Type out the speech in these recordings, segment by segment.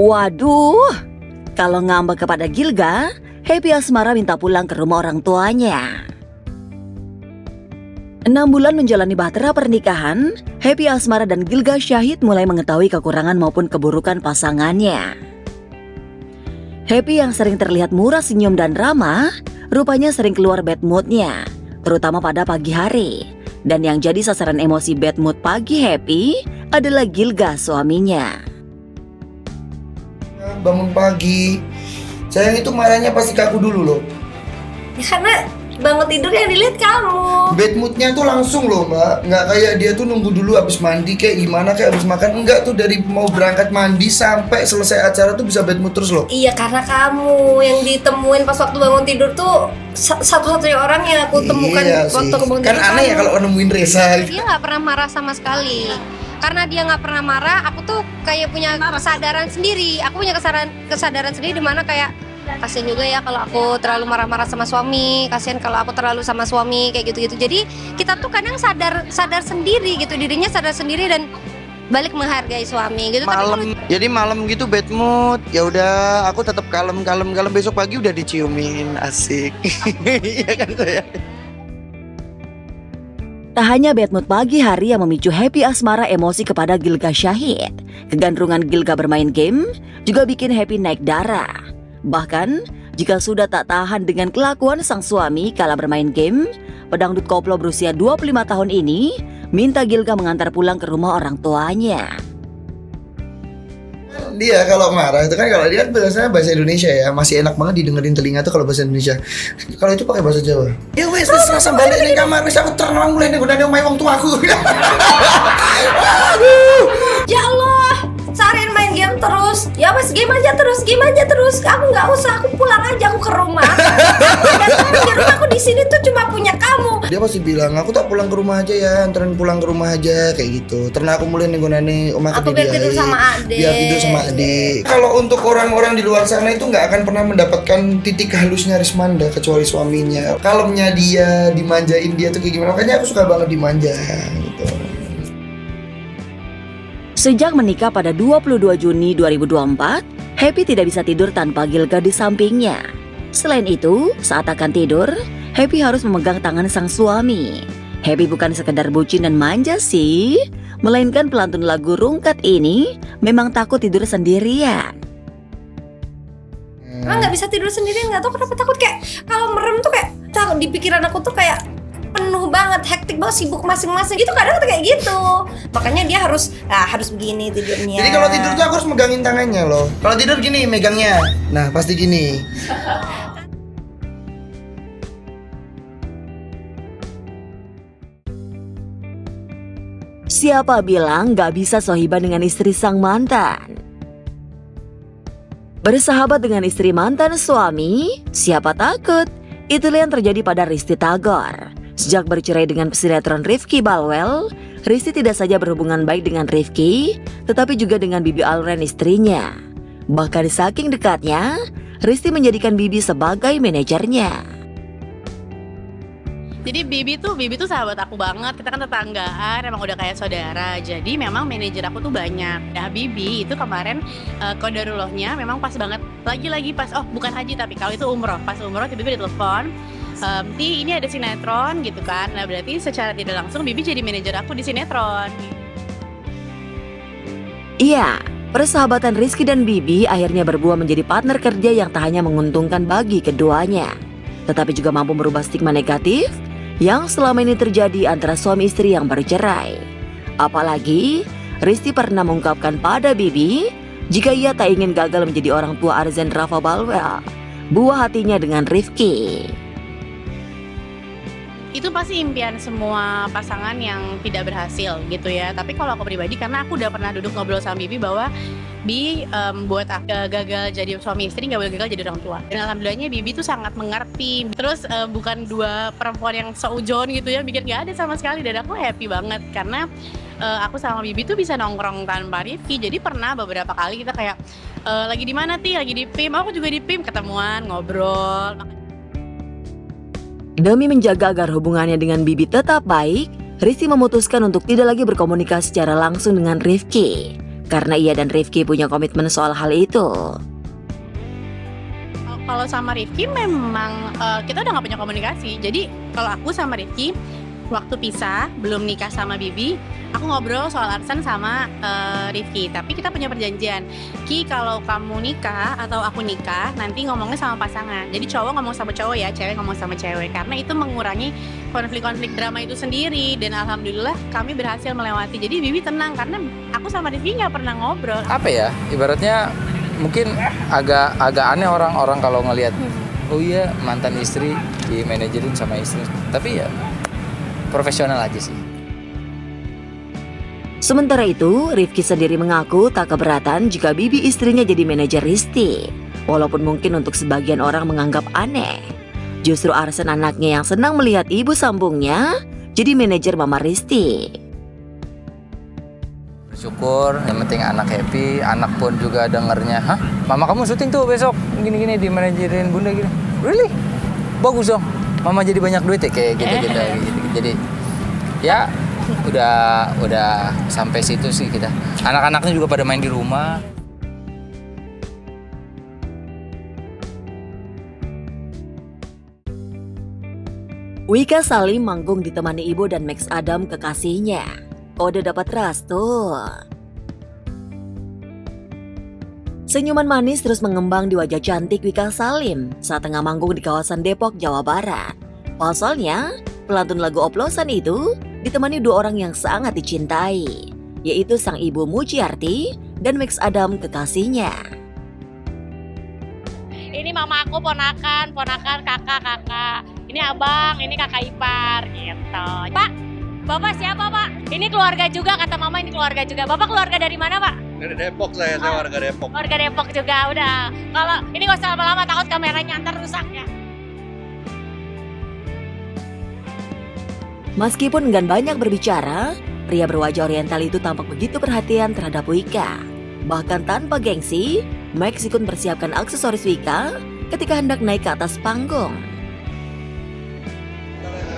Waduh, kalau ngambek kepada Gilga, Happy Asmara minta pulang ke rumah orang tuanya. 6 bulan menjalani bahtera pernikahan, Happy Asmara dan Gilga Syahid mulai mengetahui kekurangan maupun keburukan pasangannya. Happy yang sering terlihat murah senyum dan ramah, rupanya sering keluar bad moodnya, terutama pada pagi hari. Dan yang jadi sasaran emosi bad mood pagi Happy adalah Gilga suaminya. Bangun pagi, sayang itu marahnya pasti ke aku dulu loh. Ya karena bangun tidur yang dilihat kamu. Bad moodnya tuh langsung loh mbak, nggak kayak dia tuh nunggu dulu habis mandi kayak gimana kayak habis makan. Enggak tuh, dari mau berangkat mandi sampai selesai acara tuh bisa bad mood terus loh. Iya karena kamu yang ditemuin pas waktu bangun tidur tuh satu-satunya orang yang aku temukan Iya waktu sih. bangun Kan tidur. aneh ya kalau nemuin Reza. Dia nggak pernah marah sama sekali. Karena dia nggak pernah marah, aku tuh kayak punya kesadaran sendiri. Aku punya kesadaran sendiri di mana kayak kasian juga ya kalau aku terlalu marah-marah sama suami, kasian kalau aku terlalu sama suami kayak gitu-gitu. Jadi kita tuh kadang sadar sendiri gitu, dirinya sadar sendiri dan balik menghargai suami gitu. Jadi malam gitu bad mood, ya udah aku tetap kalem, besok pagi udah diciumin, asik. Iya kan saya. Tak hanya bad mood pagi hari yang memicu Happy Asmara emosi kepada Gilga Syahid, kegandrungan Gilga bermain game juga bikin Happy naik darah. Bahkan, jika sudah tak tahan dengan kelakuan sang suami kala bermain game, pedangdut koplo berusia 25 tahun ini minta Gilga mengantar pulang ke rumah orang tuanya. Dia kalau marah itu kan, kalau dia biasanya bahasa Indonesia ya, masih enak banget didengerin telinga tuh kalau bahasa Indonesia. Kalau itu pakai bahasa Jawa. Ya wes, serasa balik nih kamar, wes aku terang mulai nih udah main wong tuaku. Ya Allah, seharian main game terus. Ya mas game aja terus. Aku nggak usah, aku pulang aja, aku ke rumah. Dan di rumahku di sini tuh cuma punya kamu. Dia pasti bilang, aku tak pulang ke rumah aja ya, anterin pulang ke rumah aja kayak gitu. Terus aku mulai nih omah Aku biar tidur sama adik. Biar tidur sama adik. Kalau untuk orang-orang di luar sana itu nggak akan pernah mendapatkan titik halusnya Rismanda kecuali suaminya. Kalemnya dia, dimanjain dia tuh kayak gimana. Makanya aku suka banget dimanja gitu. Sejak menikah pada 22 Juni 2024, Happy tidak bisa tidur tanpa Gilga di sampingnya. Selain itu, saat akan tidur, Happy harus memegang tangan sang suami. Happy bukan sekedar bucin dan manja sih, melainkan pelantun lagu Rungkat ini memang takut tidur sendirian. Emang nggak bisa tidur sendirian, nggak tahu kenapa takut, kayak kalau merem tuh kayak takut, di pikiran aku tuh kayak penuh banget, hektik banget, sibuk masing-masing gitu, kadang tuh kayak gitu. Makanya dia harus begini tidurnya. Jadi kalau tidur tuh aku harus megangin tangannya loh. Kalau tidur gini megangnya, nah pasti gini. Siapa bilang gak bisa sohibah dengan istri sang mantan? Bersahabat dengan istri mantan suami, siapa takut? Itulah yang terjadi pada Risti Tagor. Sejak bercerai dengan pesinetron Rifki Balwell, Risti tidak saja berhubungan baik dengan Rifki, tetapi juga dengan Bibi Alren istrinya. Bahkan saking dekatnya, Risti menjadikan Bibi sebagai manajernya. Jadi Bibi tuh sahabat aku banget, kita kan tetanggaan, emang udah kayak saudara. Jadi memang manajer aku tuh banyak. Nah Bibi itu kemarin qadarullahnya memang pas banget, lagi-lagi pas, bukan haji tapi kalau itu umroh. Pas umroh tiba-tiba ditelepon, Ti ini ada sinetron gitu kan. Nah berarti secara tidak langsung Bibi jadi manajer aku di sinetron. Iya, persahabatan Rizky dan Bibi akhirnya berbuah menjadi partner kerja yang tak hanya menguntungkan bagi keduanya, tetapi juga mampu merubah stigma negatif yang selama ini terjadi antara suami istri yang bercerai. Apalagi, Risti pernah mengungkapkan pada Bibi jika ia tak ingin gagal menjadi orang tua Arzen Rafa Balwell, buah hatinya dengan Rifki. Itu pasti impian semua pasangan yang tidak berhasil gitu ya. Tapi kalau aku pribadi, karena aku udah pernah duduk ngobrol sama Bibi bahwa buat aku gagal jadi suami istri nggak boleh gagal jadi orang tua. Dan alhamdulillahnya Bibi tuh sangat mengerti. Terus bukan dua perempuan yang seujon gitu ya, bikin nggak ada sama sekali. Dan aku happy banget karena aku sama Bibi tuh bisa nongkrong tanpa Rifki. Jadi pernah beberapa kali kita kayak lagi di mana Ti? Lagi di PIM. Aku juga di PIM, ketemuan, ngobrol. Demi menjaga agar hubungannya dengan Bibi tetap baik, Risti memutuskan untuk tidak lagi berkomunikasi secara langsung dengan Rifki. karena ia dan Rifki punya komitmen soal hal itu. Kalau sama Rifki memang kita udah nggak punya komunikasi. Jadi kalau aku sama Rifki waktu pisah belum nikah sama Bibi, aku ngobrol soal arisan sama Rifki. Tapi kita punya perjanjian, Ki kalau kamu nikah atau aku nikah nanti ngomongnya sama pasangan. Jadi cowok ngomong sama cowok ya, cewek ngomong sama cewek. Karena itu mengurangi konflik-konflik drama itu sendiri. Dan alhamdulillah kami berhasil melewati. Jadi Bibi tenang karena aku sama Rifki nggak pernah ngobrol. Apa ya, ibaratnya mungkin agak aneh orang-orang kalau ngelihat, oh iya mantan istri di manajerin sama istri. Tapi ya profesional aja sih. Sementara itu, Rifki sendiri mengaku tak keberatan jika Bibi istrinya jadi manajer Risti. Walaupun mungkin untuk sebagian orang menganggap aneh. Justru Arsen anaknya yang senang melihat ibu sambungnya jadi manajer Mama Risti. Bersyukur, yang penting anak happy, anak pun juga dengernya, hah? Mama kamu syuting tuh besok gini-gini di manajerin bunda gini. Really? Bagus dong. Mama jadi banyak duit ya kayak gitu. Jadi ya udah sampai situ sih kita. Anak-anaknya juga pada main di rumah. Wika Salim manggung ditemani ibu dan Max Adam kekasihnya. Kode dapat restu. Senyuman manis terus mengembang di wajah cantik Wika Salim saat tengah manggung di kawasan Depok, Jawa Barat. Pasalnya, pelantun lagu oplosan itu ditemani dua orang yang sangat dicintai, yaitu sang ibu Mujiarti dan Max Adam kekasihnya. Ini mama aku ponakan, kakak. Ini abang, ini kakak ipar gitu. Pak, bapak siapa pak? Ini keluarga juga, kata mama ini keluarga juga. Bapak keluarga dari mana pak? Dari Depok saya warga Depok. Warga Depok juga, udah. Kalau ini gak usah lama-lama, takut kameranya ntar rusak ya. Meskipun enggan banyak berbicara, pria berwajah oriental itu tampak begitu perhatian terhadap Wika. Bahkan tanpa gengsi, Max ikut mempersiapkan aksesoris Wika ketika hendak naik ke atas panggung.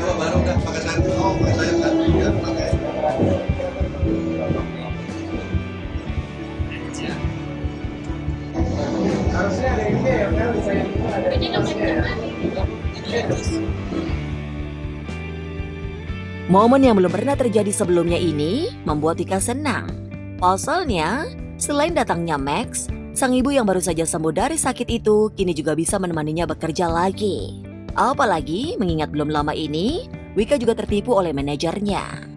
Baru udah pakai satu, pakai satu ya, pakai. Harusnya ada ini ya, Momen yang belum pernah terjadi sebelumnya ini membuat Wika senang. Pasalnya, selain datangnya Max, sang ibu yang baru saja sembuh dari sakit itu kini juga bisa menemaninya bekerja lagi. Apalagi mengingat belum lama ini, Wika juga tertipu oleh manajernya.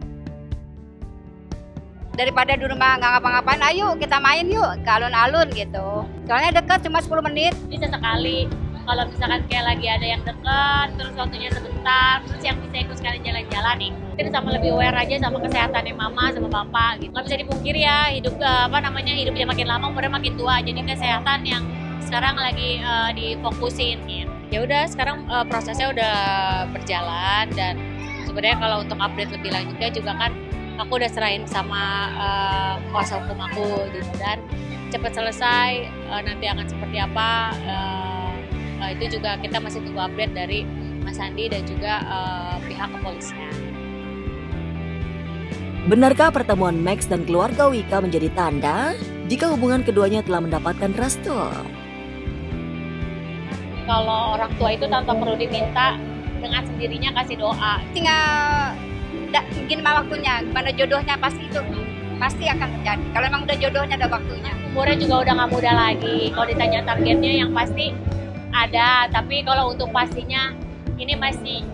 Daripada di rumah nggak ngapa-ngapain, ayo kita main yuk ke alun-alun gitu. Soalnya dekat cuma 10 menit. Bisa sekali. Kalau misalkan kayak lagi ada yang dekat, terus waktunya sebentar, terus yang bisa ikut sekali jalan-jalan nih. Mungkin sama lebih aware aja sama kesehatannya mama sama bapak gitu. Nggak bisa dipungkiri ya, hidupnya makin lama, umurnya makin tua. Jadi kesehatan yang sekarang lagi difokusin gitu. Ya udah sekarang prosesnya udah berjalan dan sebenarnya kalau untuk update lebih lanjutnya juga kan aku udah serahin sama kuasa hukum aku gitu dan cepat selesai nanti akan seperti apa itu juga kita masih tunggu update dari Mas Andi dan juga pihak kepolisian. Benarkah pertemuan Max dan keluarga Wika menjadi tanda jika hubungan keduanya telah mendapatkan restu? Kalau orang tua itu tanpa perlu diminta, dengan sendirinya kasih doa. Tinggal gimana waktunya, gimana jodohnya pasti akan terjadi. Kalau emang udah jodohnya ada waktunya. Umurnya juga udah nggak muda lagi. Kalau ditanya targetnya yang pasti ada, tapi kalau untuk pastinya ini masih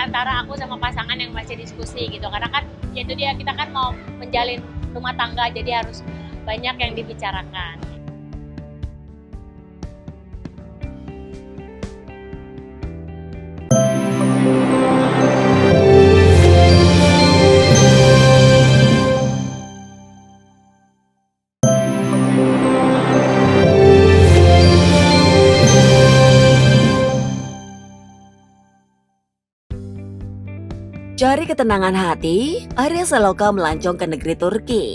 antara aku sama pasangan yang masih diskusi gitu. Karena kan ya itu dia, kita kan mau menjalin rumah tangga jadi harus banyak yang dibicarakan. Cari ketenangan hati, Arya Saloka melancong ke negeri Turki.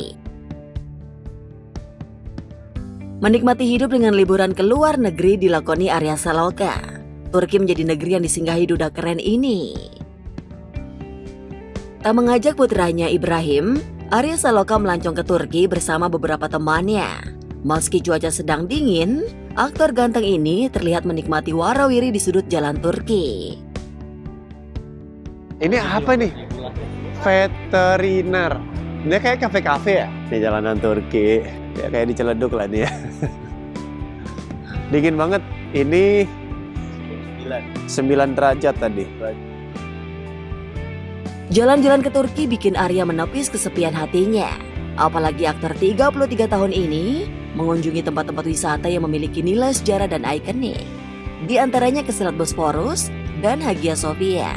Menikmati hidup dengan liburan ke luar negeri dilakoni Arya Saloka. Turki menjadi negeri yang disinggahi duda keren ini. Tak mengajak putranya Ibrahim, Arya Saloka melancong ke Turki bersama beberapa temannya. Meski cuaca sedang dingin, aktor ganteng ini terlihat menikmati warawiri di sudut jalan Turki. Ini apa nih? Veteriner. Ini kayak kafe-kafe ya? Di jalanan Turki. Ya kayak di Ciledug lah nih ya. Dingin banget. Ini 9 derajat tadi. Jalan-jalan ke Turki bikin Arya menepis kesepian hatinya. Apalagi aktor 33 tahun ini mengunjungi tempat-tempat wisata yang memiliki nilai sejarah dan ikonik. Di antaranya ke Selat Bosporus dan Hagia Sophia.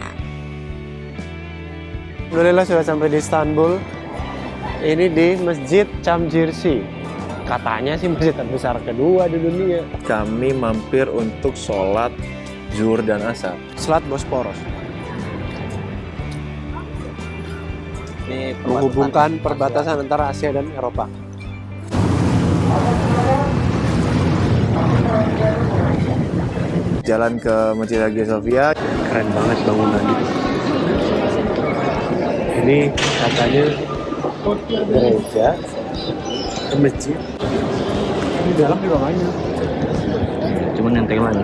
Alhamdulillah sudah sampai di Istanbul. Ini di Masjid Camcirsi. Katanya sih masjid terbesar kedua di dunia. Kami mampir untuk sholat zuhur dan asar. Selat Bosporus. Ini Menghubungkan perbatasan antara Asia dan Eropa. Jalan ke Masjid Hagia Sophia. Keren banget bangunannya. Ini katanya gereja, masjid. Di dalam juga banyak. Cuman yang telan.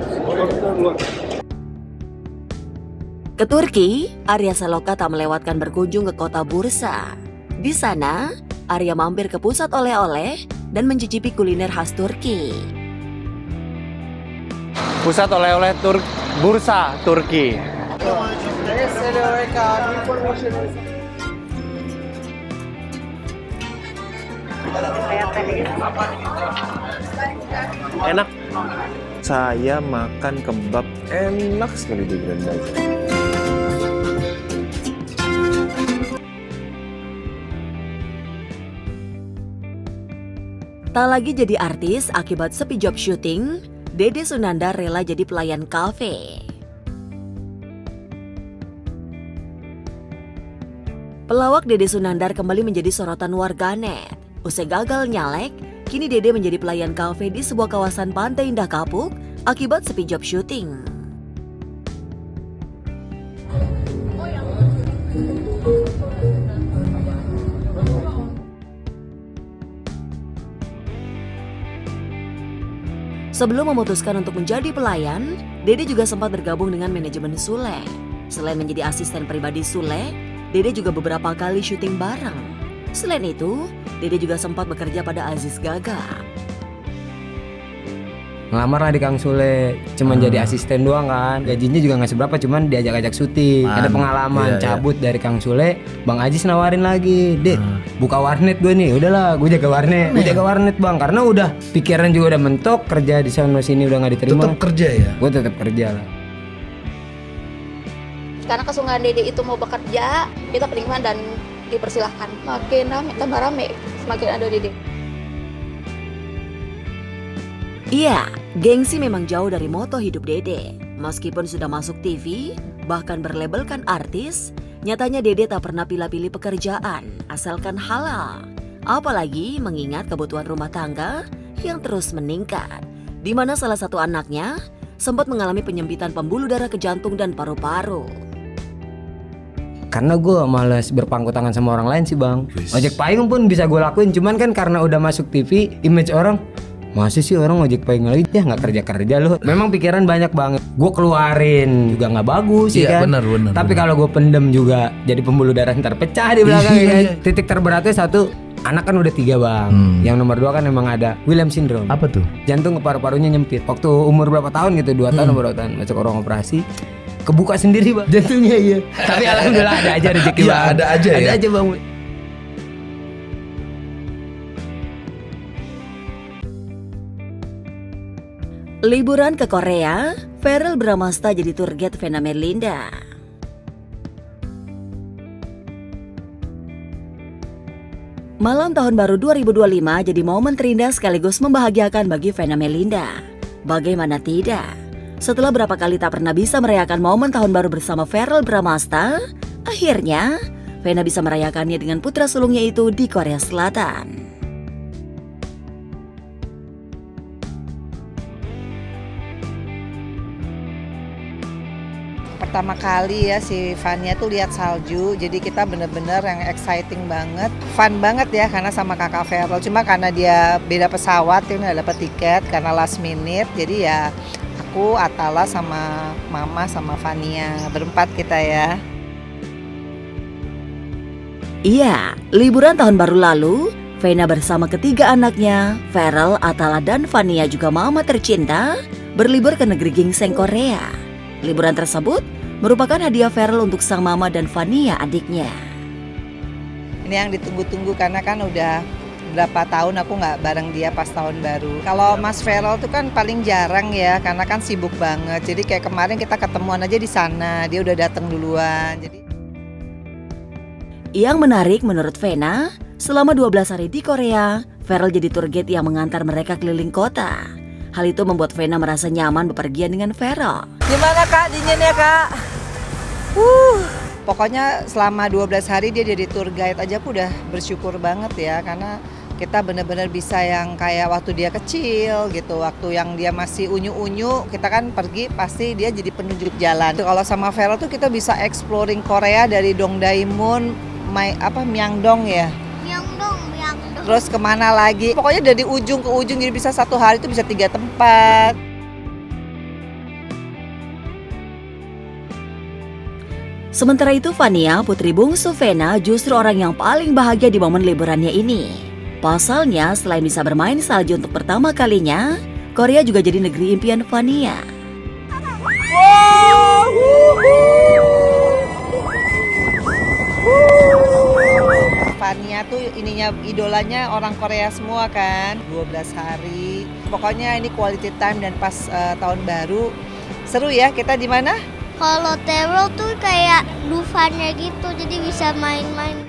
Ke Turki, Arya Saloka tak melewatkan berkunjung ke kota Bursa. Di sana, Arya mampir ke pusat oleh-oleh dan mencicipi kuliner khas Turki. Pusat oleh-oleh Bursa, Turki. Enak. Saya makan kebab enak sekali di Grand Bazar. Tak lagi jadi artis akibat sepi job syuting, Dede Sunandar rela jadi pelayan kafe. Pelawak Dede Sunandar kembali menjadi sorotan warganet. Usai gagal nyalek, kini Dede menjadi pelayan kafe di sebuah kawasan Pantai Indah Kapuk akibat sepi job syuting. Sebelum memutuskan untuk menjadi pelayan, Dede juga sempat bergabung dengan manajemen Sule. Selain menjadi asisten pribadi Sule, Dede juga beberapa kali syuting bareng. Selain itu, Dede juga sempat bekerja pada Aziz Gaga. Ngelamar lah di Kang Sule, cuman jadi asisten doang kan. Gajinya juga nggak seberapa, cuman diajak-ajak syuting. Ada pengalaman cabut dari Kang Sule, Bang Aziz nawarin lagi, Dek, buka warnet gue nih. Udahlah, gue jaga warnet Bang, karena udah pikiran juga udah mentok, kerja di sana sini udah nggak diterima. Tetap kerja ya? Gue tetap kerja lah. Karena kesungguhan Dede itu mau bekerja, kita terima dan dipersilahkan. Makin rame, tambah rame, semakin ada Dede. Iya, gengsi memang jauh dari moto hidup Dede. Meskipun sudah masuk TV, bahkan berlabelkan artis, nyatanya Dede tak pernah pilih-pilih pekerjaan, asalkan halal. Apalagi mengingat kebutuhan rumah tangga yang terus meningkat, di mana salah satu anaknya sempat mengalami penyempitan pembuluh darah ke jantung dan paru-paru. Karena gue malas berpangku tangan sama orang lain sih Bang. Ojek payung pun bisa gue lakuin, cuman kan karena udah masuk TV, image orang, masih sih orang ojek payung lagi ya nggak kerja loh. Memang pikiran banyak banget. Gue keluarin juga nggak bagus sih kan. Bener, tapi kalau gue pendem juga jadi pembuluh darah ntar pecah di belakang ya kan. Titik terberatnya satu, anak kan udah 3 Bang. Yang nomor 2 kan memang ada Williams syndrome. Apa tuh? Jantung ke paru-parunya nyempit. Waktu umur berapa tahun gitu, 2 tahun atau berapa tahun masuk orang operasi. Kebuka sendiri Bang jantungnya iya. Tapi alhamdulillah ada aja rezeki Bang. Ada aja ya. Ada aja Bang. Liburan ke Korea, Verrell Bramasta jadi tour guide Vena Melinda. Malam tahun baru 2025 jadi momen terindah sekaligus membahagiakan bagi Vena Melinda. Bagaimana tidak? Setelah berapa kali tak pernah bisa merayakan momen tahun baru bersama Verrell Bramasta, akhirnya Vena bisa merayakannya dengan putra sulungnya itu di Korea Selatan. pertama kali ya si Fania tuh lihat salju, jadi kita bener-bener yang exciting banget, fun banget ya karena sama kakak Feral. Cuma karena dia beda pesawat, dia nggak dapet tiket karena last minute, jadi ya aku, Atala sama Mama sama Fania berempat kita ya. Iya, liburan tahun baru lalu, Vena bersama ketiga anaknya, Feral, Atala, dan Fania juga mama tercinta, berlibur ke negeri gingseng Korea. Liburan tersebut merupakan hadiah Feral untuk sang mama dan Fania adiknya. Ini yang ditunggu-tunggu karena kan udah berapa tahun aku nggak bareng dia pas tahun baru. Kalau Mas Feral tuh kan paling jarang ya karena kan sibuk banget. Jadi kayak kemarin kita ketemuan aja di sana, dia udah datang duluan. Yang menarik menurut Vena, selama 12 hari di Korea, Feral jadi tour guide yang mengantar mereka keliling kota. Hal itu membuat Vena merasa nyaman bepergian dengan Feral. Gimana Kak, dingin ya Kak? Pokoknya selama 12 hari dia jadi tour guide aja aku udah bersyukur banget ya. Karena kita benar-benar bisa yang kayak waktu dia kecil gitu. Waktu yang dia masih unyu-unyu, kita kan pergi pasti dia jadi penunjuk jalan. Kalau sama Feral tuh kita bisa exploring Korea dari Dongdaemun, Myeongdong ya. Myeongdong. Terus kemana lagi? Pokoknya dari ujung ke ujung, jadi bisa satu hari itu bisa 3 tempat. Sementara itu Fania, putri bungsu Vena, justru orang yang paling bahagia di momen liburannya ini. Pasalnya, selain bisa bermain salju untuk pertama kalinya, Korea juga jadi negeri impian Fania. Fania tuh ininya idolanya orang Korea semua kan, 12 hari. Pokoknya ini quality time dan pas tahun baru. Seru ya, kita di mana? Kalau Terrell tuh kayak Dufanya gitu, jadi bisa main-main.